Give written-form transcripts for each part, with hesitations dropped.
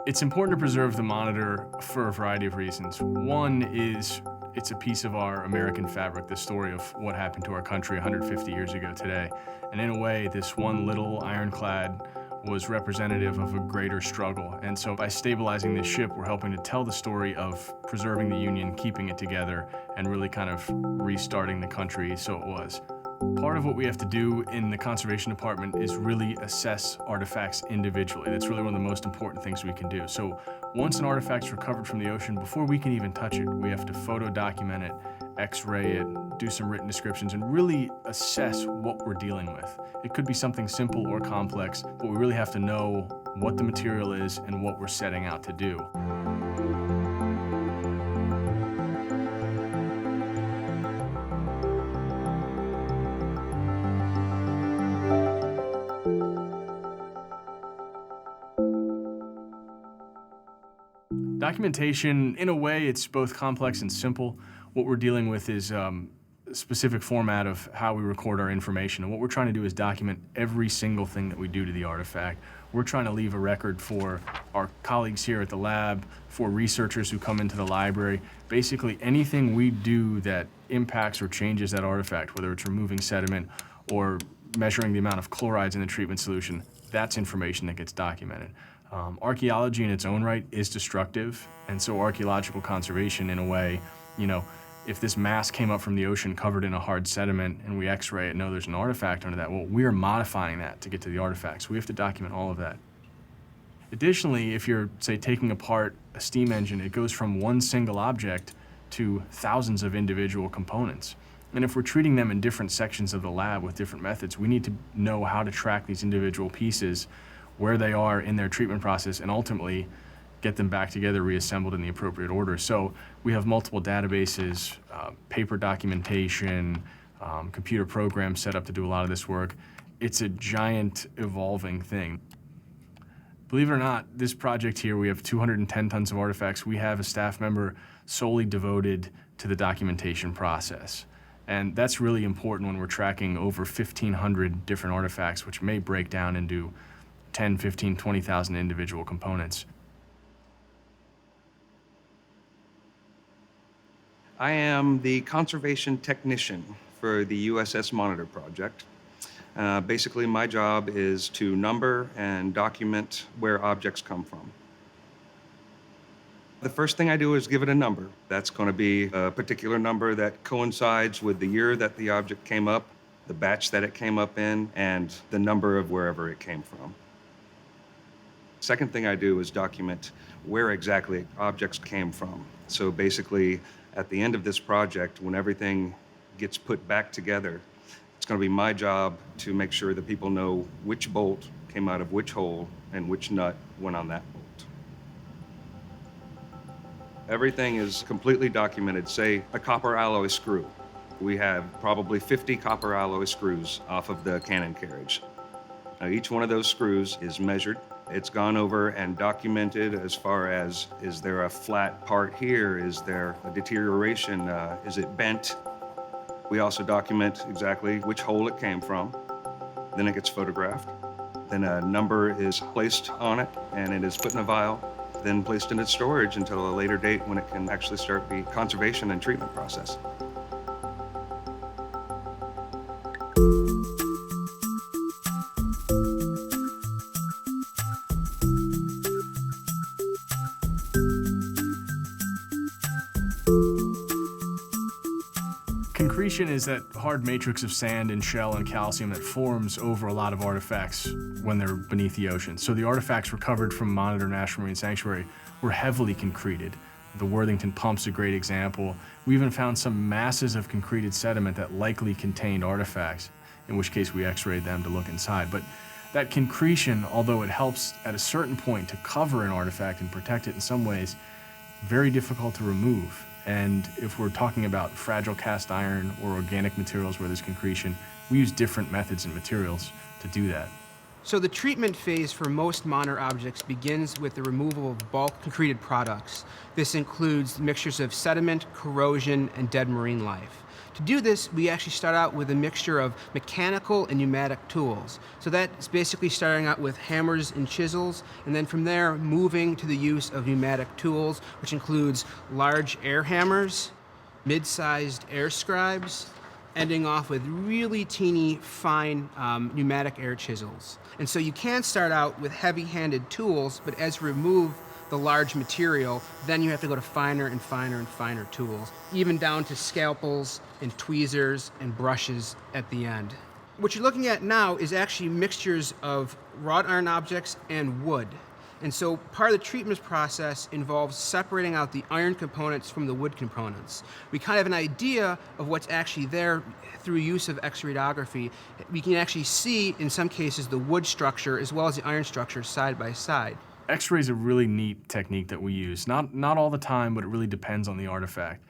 It's important to preserve the monitor for a variety of reasons. One is it's a piece of our American fabric, the story of what happened to our country 150 years ago today. And in a way, this one little ironclad was representative of a greater struggle. And so by stabilizing this ship, we're helping to tell the story of preserving the Union, keeping it together, and really kind of restarting the country so it was. Part of what we have to do in the conservation department is really assess artifacts individually. That's really one of the most important things we can do. So once an artifact's recovered from the ocean, before we can even touch it, we have to photo document it, x-ray it, do some written descriptions, and really assess what we're dealing with. It could be something simple or complex, but we really have to know what the material is and what we're setting out to do. Documentation, in a way, it's both complex and simple. What we're dealing with is a specific format of how we record our information. And what we're trying to do is document every single thing that we do to the artifact. We're trying to leave a record for our colleagues here at the lab, for researchers who come into the library. Basically, anything we do that impacts or changes that artifact, whether it's removing sediment or measuring the amount of chlorides in the treatment solution, that's information that gets documented. Archaeology in its own right is destructive, and so archaeological conservation, in a way, you know, if this mass came up from the ocean covered in a hard sediment and we x-ray it and know there's an artifact under that, well, we are modifying that to get to the artifact, so we have to document all of that. Additionally, if you're, say, taking apart a steam engine, it goes from one single object to thousands of individual components. And if we're treating them in different sections of the lab with different methods, we need to know how to track these individual pieces, where they are in their treatment process, and ultimately get them back together, reassembled in the appropriate order. So we have multiple databases, paper documentation, computer programs set up to do a lot of this work. It's a giant evolving thing. Believe it or not, this project here, we have 210 tons of artifacts. We have a staff member solely devoted to the documentation process. And that's really important when we're tracking over 1,500 different artifacts, which may break down into 10, 15, 20,000 individual components. I am the conservation technician for the USS Monitor project. Basically, my job is to number and document where objects come from. The first thing I do is give it a number. That's going to be a particular number that coincides with the year that the object came up, the batch that it came up in, and the number of wherever it came from. Second thing I do is document where exactly objects came from. So basically, at the end of this project, when everything gets put back together, it's going to be my job to make sure that people know which bolt came out of which hole and which nut went on that bolt. Everything is completely documented. Say, a copper alloy screw. We have probably 50 copper alloy screws off of the cannon carriage. Now, each one of those screws is measured. It's gone over and documented as far as, is there a flat part here? Is there a deterioration? Is it bent? We also document exactly which hole it came from. Then it gets photographed. Then a number is placed on it, and it is put in a vial, then placed into storage until a later date when it can actually start the conservation and treatment process. Concretion is that hard matrix of sand and shell and calcium that forms over a lot of artifacts when they're beneath the ocean. So the artifacts recovered from Monitor National Marine Sanctuary were heavily concreted. The Worthington pump's a great example. We even found some masses of concreted sediment that likely contained artifacts, in which case we x-rayed them to look inside. But that concretion, although it helps at a certain point to cover an artifact and protect it in some ways, very difficult to remove. And if we're talking about fragile cast iron or organic materials where there's concretion, we use different methods and materials to do that. So the treatment phase for most monitor objects begins with the removal of bulk concreted products. This includes mixtures of sediment, corrosion, and dead marine life. To do this, we actually start out with a mixture of mechanical and pneumatic tools. So that's basically starting out with hammers and chisels, and then from there moving to the use of pneumatic tools, which includes large air hammers, mid-sized air scribes, ending off with really teeny, fine pneumatic air chisels. And so you can start out with heavy-handed tools, but as you remove the large material, then you have to go to finer and finer and finer tools, even down to scalpels and tweezers and brushes at the end. What you're looking at now is actually mixtures of wrought iron objects and wood. And so part of the treatment process involves separating out the iron components from the wood components. We kind of have an idea of what's actually there through use of X-radiography. We can actually see, in some cases, the wood structure as well as the iron structure side by side. X-ray is a really neat technique that we use. Not all the time, but it really depends on the artifact.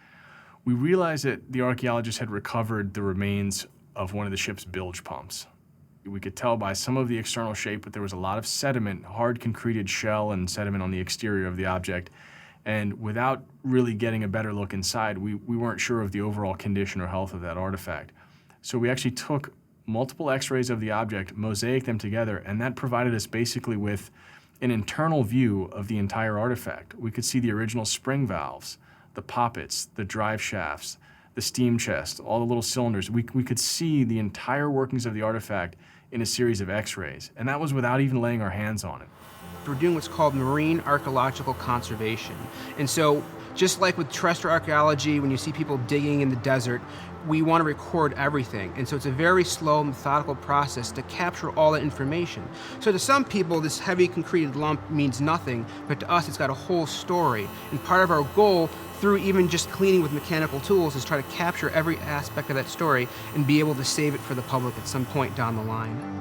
We realized that the archaeologists had recovered the remains of one of the ship's bilge pumps. We could tell by some of the external shape, but there was a lot of sediment, hard concreted shell and sediment on the exterior of the object. And without really getting a better look inside, we weren't sure of the overall condition or health of that artifact. So we actually took multiple X-rays of the object, mosaicked them together, and that provided us basically with an internal view of the entire artifact. We could see the original spring valves, the poppets, the drive shafts, the steam chest, all the little cylinders. We could see the entire workings of the artifact in a series of X-rays, and that was without even laying our hands on it. We're doing what's called marine archaeological conservation. And so, just like with terrestrial archaeology, when you see people digging in the desert, we want to record everything. And so it's a very slow, methodical process to capture all that information. So to some people, this heavy concreted lump means nothing, but to us, it's got a whole story. And part of our goal, through even just cleaning with mechanical tools, is try to capture every aspect of that story and be able to save it for the public at some point down the line.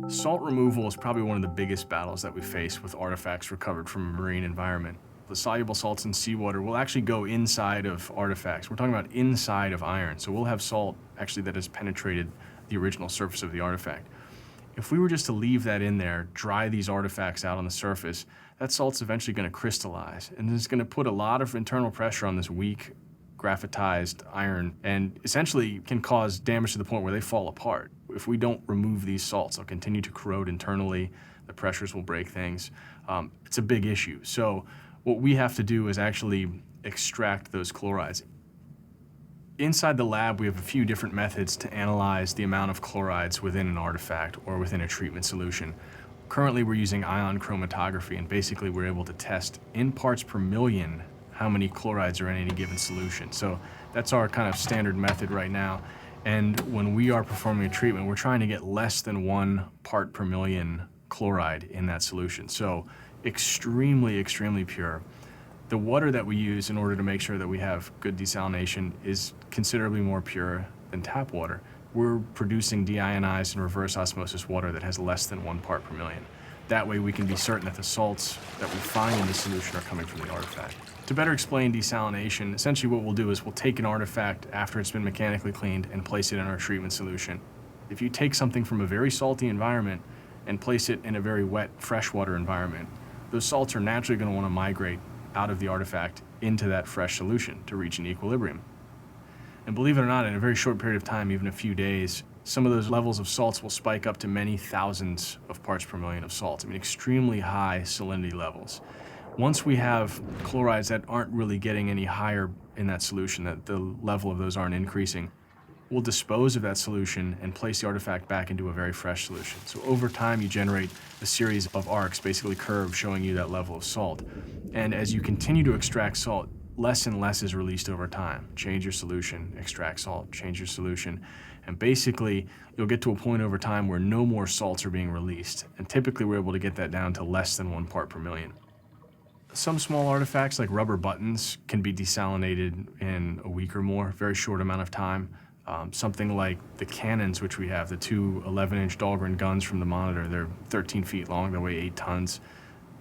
Salt removal is probably one of the biggest battles that we face with artifacts recovered from a marine environment. The soluble salts in seawater will actually go inside of artifacts. We're talking about inside of iron, so we'll have salt actually that has penetrated the original surface of the artifact. If we were just to leave that in there, dry these artifacts out on the surface, that salt's eventually going to crystallize, and it's going to put a lot of internal pressure on this weak, graphitized iron, and essentially can cause damage to the point where they fall apart. If we don't remove these salts, they'll continue to corrode internally, the pressures will break things. It's a big issue. So what we have to do is actually extract those chlorides. Inside the lab, we have a few different methods to analyze the amount of chlorides within an artifact or within a treatment solution. Currently, we're using ion chromatography, and basically we're able to test in parts per million how many chlorides are in any given solution. So that's our kind of standard method right now. And when we are performing a treatment, we're trying to get less than 1 part per million chloride in that solution. So extremely, extremely pure. The water that we use in order to make sure that we have good desalination is considerably more pure than tap water. We're producing deionized and reverse osmosis water that has less than 1 part per million. That way we can be certain that the salts that we find in the solution are coming from the artifact. To better explain desalination, essentially what we'll do is we'll take an artifact after it's been mechanically cleaned and place it in our treatment solution. If you take something from a very salty environment and place it in a very wet freshwater environment, those salts are naturally going to want to migrate out of the artifact into that fresh solution to reach an equilibrium. And believe it or not, in a very short period of time, even a few days, some of those levels of salts will spike up to many thousands of parts per million of salts. I mean, extremely high salinity levels. Once we have chlorides that aren't really getting any higher in that solution, that the level of those aren't increasing, we'll dispose of that solution and place the artifact back into a very fresh solution. So over time, you generate a series of arcs, basically curves, showing you that level of salt. And as you continue to extract salt, less and less is released over time. Change your solution, extract salt, change your solution. And basically, you'll get to a point over time where no more salts are being released. And typically, we're able to get that down to less than 1 part per million. Some small artifacts, like rubber buttons, can be desalinated in a week or more, very short amount of time. Something like the cannons, which we have, the 2 11-inch Dahlgren guns from the Monitor, they're 13 feet long, they weigh 8 tons.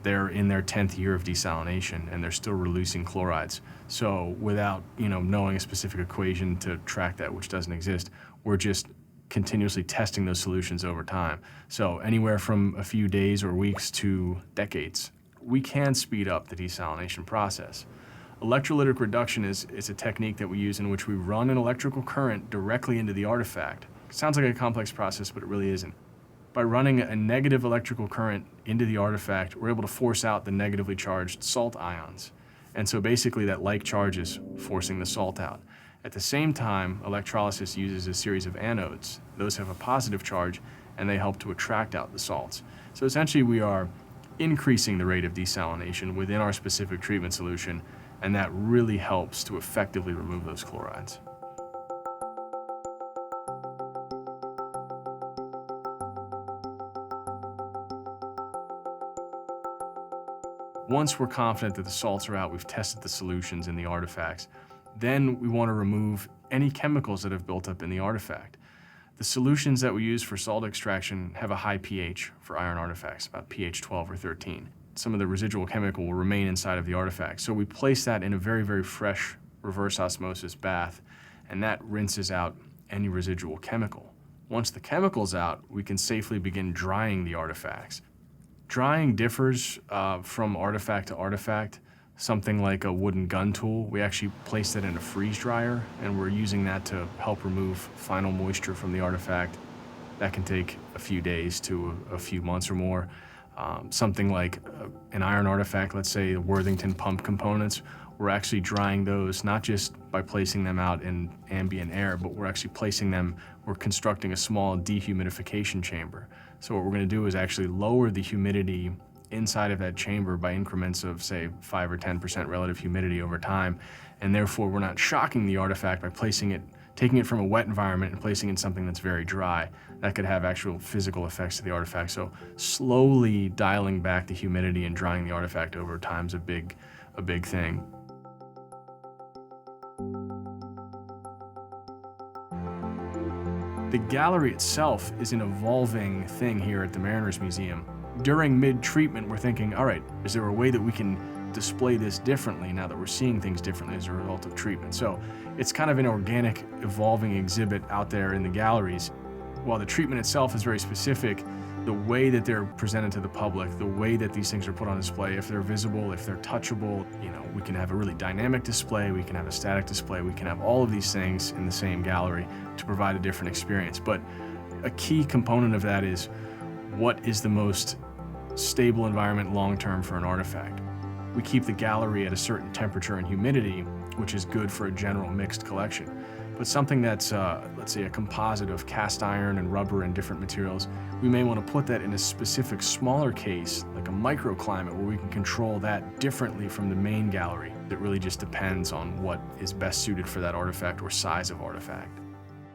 They're in their 10th year of desalination, and they're still releasing chlorides. So without knowing a specific equation to track that, which doesn't exist, we're just continuously testing those solutions over time. So anywhere from a few days or weeks to decades, we can speed up the desalination process. Electrolytic reduction is a technique that we use in which we run an electrical current directly into the artifact. It sounds like a complex process, but it really isn't. By running a negative electrical current into the artifact, we're able to force out the negatively charged salt ions. And so basically that like charge is forcing the salt out. At the same time, electrolysis uses a series of anodes. Those have a positive charge and they help to attract out the salts. So essentially we are increasing the rate of desalination within our specific treatment solution, and that really helps to effectively remove those chlorides. Once we're confident that the salts are out, we've tested the solutions in the artifacts, then we want to remove any chemicals that have built up in the artifact. The solutions that we use for salt extraction have a high pH for iron artifacts, about pH 12 or 13. Some of the residual chemical will remain inside of the artifact. So we place that in a very, very fresh reverse osmosis bath, and that rinses out any residual chemical. Once the chemical's out, we can safely begin drying the artifacts. Drying differs from artifact to artifact. Something like a wooden gun tool, we actually place that in a freeze dryer, and we're using that to help remove final moisture from the artifact. That can take a few days to a few months or more. Something like an iron artifact, let's say the Worthington pump components, we're actually drying those not just by placing them out in ambient air, but we're actually we're constructing a small dehumidification chamber. So what we're going to do is actually lower the humidity inside of that chamber by increments of, say, 5 or 10% relative humidity over time, and therefore we're not shocking the artifact by taking it from a wet environment and placing it in something that's very dry. That could have actual physical effects to the artifact. So slowly dialing back the humidity and drying the artifact over time is a big thing. The gallery itself is an evolving thing here at the Mariners Museum. During mid-treatment, we're thinking, all right, is there a way that we can display this differently now that we're seeing things differently as a result of treatment? So it's kind of an organic, evolving exhibit out there in the galleries. While the treatment itself is very specific, the way that they're presented to the public, the way that these things are put on display, if they're visible, if they're touchable, we can have a really dynamic display, we can have a static display, we can have all of these things in the same gallery to provide a different experience. But a key component of that is, what is the most stable environment long-term for an artifact? We keep the gallery at a certain temperature and humidity, which is good for a general mixed collection. But something that's, let's say, a composite of cast iron and rubber and different materials, we may want to put that in a specific smaller case, like a microclimate, where we can control that differently from the main gallery. It really just depends on what is best suited for that artifact or size of artifact.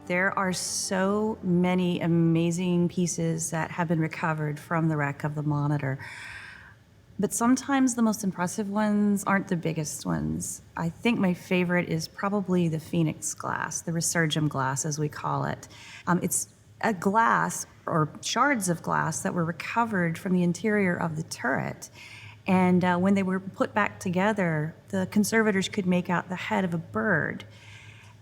There are so many amazing pieces that have been recovered from the wreck of the Monitor. But sometimes the most impressive ones aren't the biggest ones. I think my favorite is probably the Phoenix glass, the resurgam glass as we call it. It's a glass, or shards of glass, that were recovered from the interior of the turret. And when they were put back together, the conservators could make out the head of a bird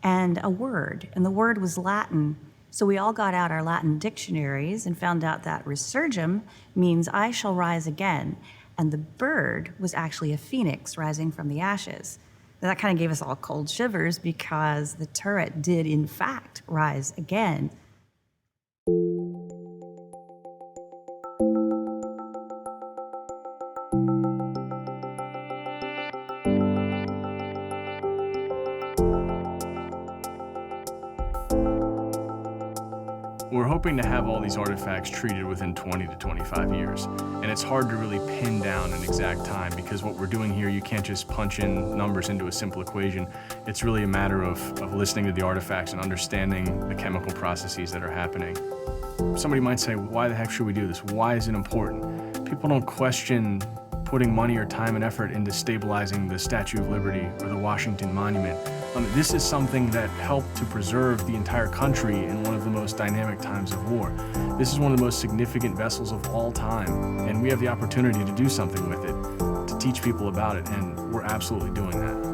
and a word, and the word was Latin. So we all got out our Latin dictionaries and found out that resurgam means I shall rise again. And the bird was actually a phoenix rising from the ashes. Now, that kind of gave us all cold shivers because the turret did, in fact, rise again. We're hoping to have all these artifacts treated within 20 to 25 years. And it's hard to really pin down an exact time, because what we're doing here, you can't just punch in numbers into a simple equation. It's really a matter of listening to the artifacts and understanding the chemical processes that are happening. Somebody might say, why the heck should we do this? Why is it important? People don't question putting money or time and effort into stabilizing the Statue of Liberty or the Washington Monument. This is something that helped to preserve the entire country in one of the most dynamic times of war. This is one of the most significant vessels of all time, and we have the opportunity to do something with it, to teach people about it, and we're absolutely doing that.